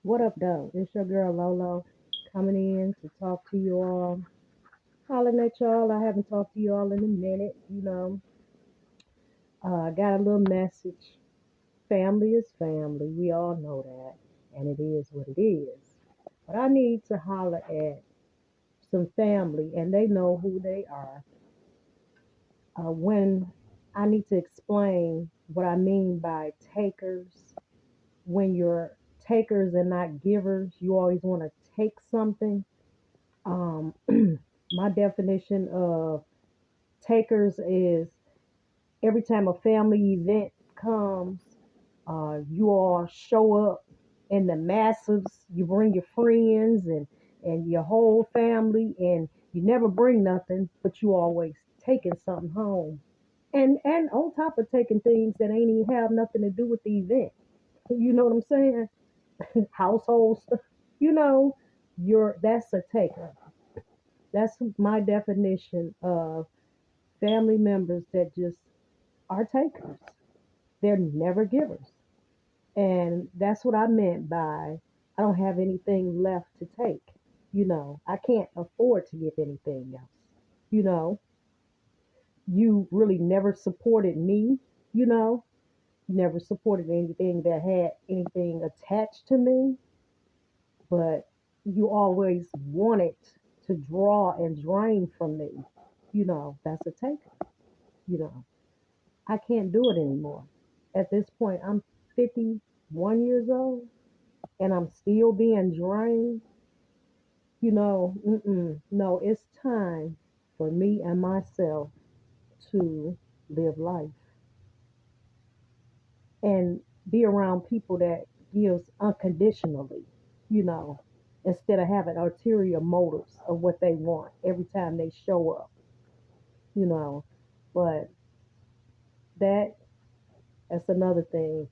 What up, though? It's your girl Lolo coming in to talk to you all. Hollering at y'all. I haven't talked to you all in a minute. I got a little message. Family is family. We all know that. And it is what it is. But I need to holler at some family, and they know who they are. When I need to explain what I mean by takers, when you're takers and not givers, you always want to take something. Um, my definition of takers is every time a family event comes, you all show up in the masses. You bring your friends and your whole family, and you never bring nothing, but you always taking something home. And on top of taking things that ain't even have nothing to do with the event. You know what I'm saying? Household stuff. You know, that's a taker. That's my definition of family members that just are takers. They're never givers. And that's what I meant by I don't have anything left to take. I can't afford to give anything else. You know, you really never supported me, you know, you never supported anything that had anything attached to me, but you always wanted to draw and drain from me. That's a taker. You know, I can't do it anymore. At this point, I'm 51 years old and I'm still being drained. No, it's time for me and myself to live life and be around people that gives unconditionally, you know, instead of having ulterior motives of what they want every time they show up, you know. But that that's another thing.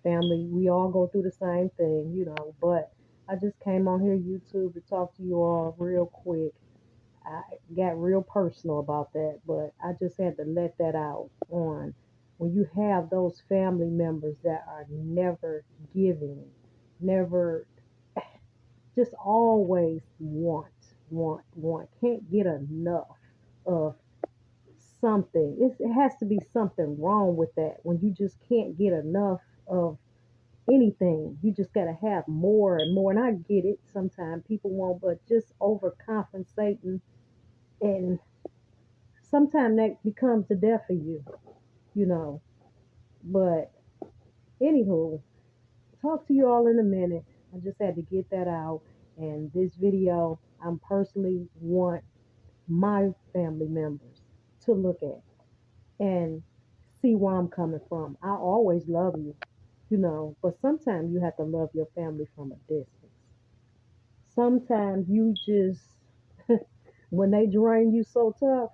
Family, we all go through the same thing. But I just came on here YouTube to talk to you all real quick. I got real personal about that, but I just had to let that out on when you have those family members that are never giving, never, just always want, can't get enough of something. It has to be something wrong with that when you just can't get enough of anything. You just got to have more and more. And I get it sometimes people won't, but just overcompensating. And sometimes that becomes the death of you know. But anywho, talk to you all in a minute. I just had to get that out. And this video, I'm personally want my family members to look at and see where I'm coming from. I always love you, but sometimes you have to love your family from a distance. Sometimes you just, when they drain you so tough,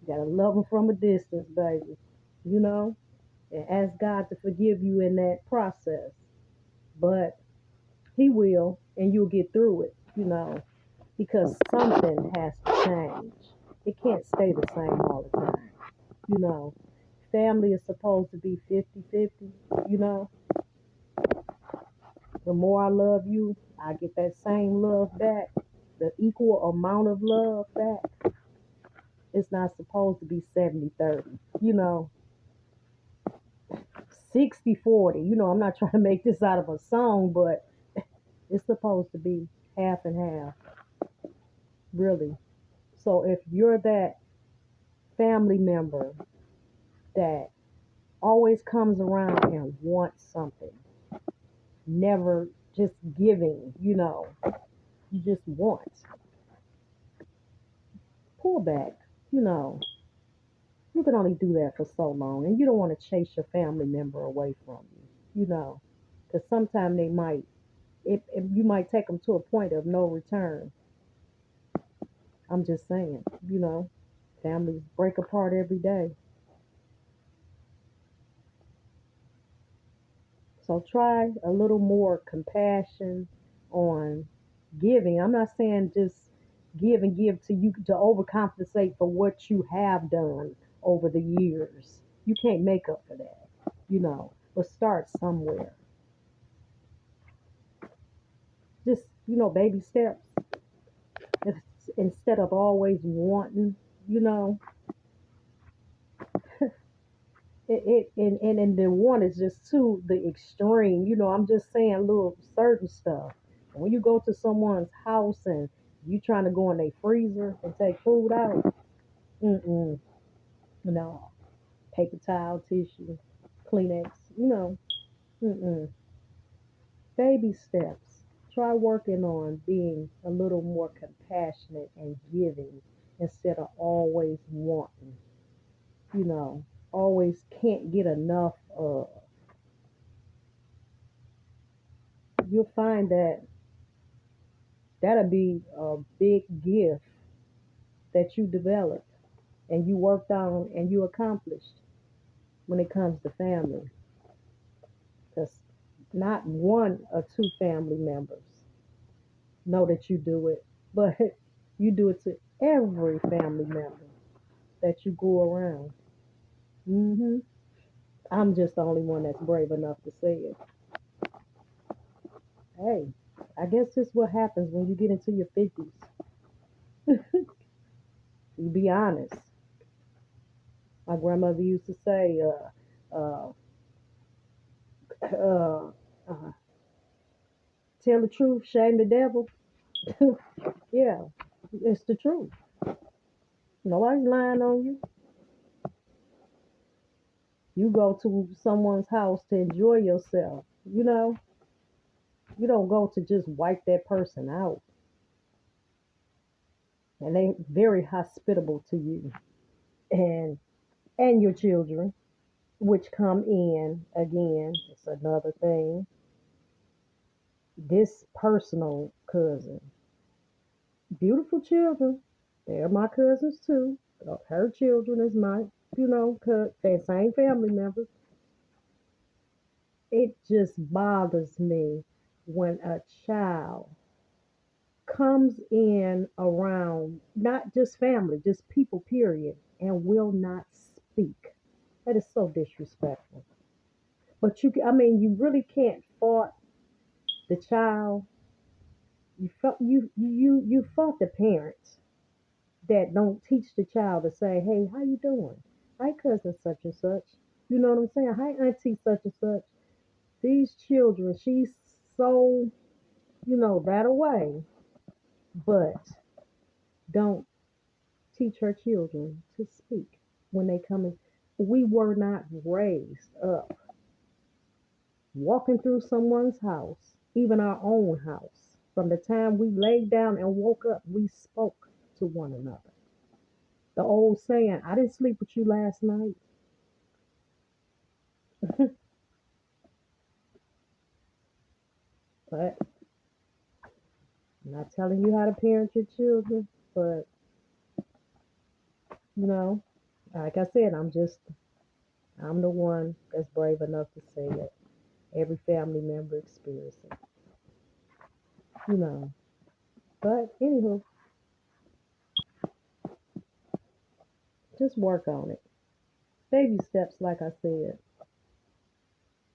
you gotta love them from a distance, baby. You know, and ask God to forgive you in that process. But He will, and you'll get through it, because something has to change. It can't stay the same all the time. You know, family is supposed to be 50-50. You know, the more I love you, I get that same love back, the equal amount of love back. It's not supposed to be 70-30. You know, 60-40. I'm not trying to make this out of a song, but it's supposed to be half and half, really. So if you're that family member that always comes around and wants something, never just giving, you just want, pull back. You know, you can only do that for so long, and you don't want to chase your family member away from you, because sometimes they might, if you might take them to a point of no return. I'm just saying, families break apart every day. So try a little more compassion on giving. I'm not saying just give and give to you to overcompensate for what you have done over the years. You can't make up for that, but start somewhere. baby steps. Instead of always wanting, you know, and the one is just to the extreme. I'm just saying little certain stuff. When you go to someone's house and you trying to go in their freezer and take food out, mm-mm, no, paper towel, tissue, Kleenex, mm-mm. Baby steps. Try working on being a little more compassionate and giving instead of always wanting, you know, always can't get enough of. You'll find that that'll be a big gift that you developed and you worked on and you accomplished when it comes to family. Because not one or two family members know that you do it, but you do it to every family member that you go around. I'm just the only one that's brave enough to say it. Hey, I guess this is what happens when you get into your 50s. You be honest. My grandmother used to say, uh, uh, uh, tell the truth, shame the devil. Yeah, it's the truth. Nobody's lying on you. You go to someone's house to enjoy yourself. You don't go to just wipe that person out. And they very hospitable to you and your children, which come in again. It's another thing. This personal cousin, beautiful children. They're my cousins too. Her children is my, they same family members. It just bothers me when a child comes in around not just family, just people, period, and will not speak. That is so disrespectful. But you really can't fault the child. You fault the parents that don't teach the child to say, "Hey, how you doing? Hi, cousin such and such." You know what I'm saying? Hi, auntie such and such. These children, she's so that away, but don't teach her children to speak when they come in. We were not raised up walking through someone's house, even our own house. From the time we laid down and woke up, we spoke to one another. The old saying, I didn't sleep with you last night. But I'm not telling you how to parent your children, but you know, like I said, I'm the one that's brave enough to say it. Every family member experiences it, you know. But anywho, just work on it. Baby steps, like I said.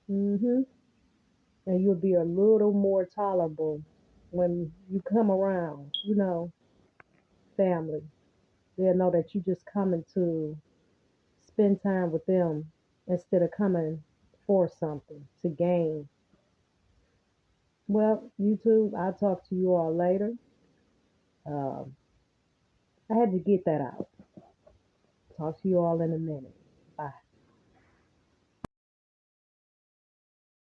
hmm And you'll be a little more tolerable when you come around, family. They'll know that you just coming to spend time with them instead of coming for something to gain. Well, YouTube, I'll talk to you all later. Um, I had to get that out. Talk to you all in a minute. Bye.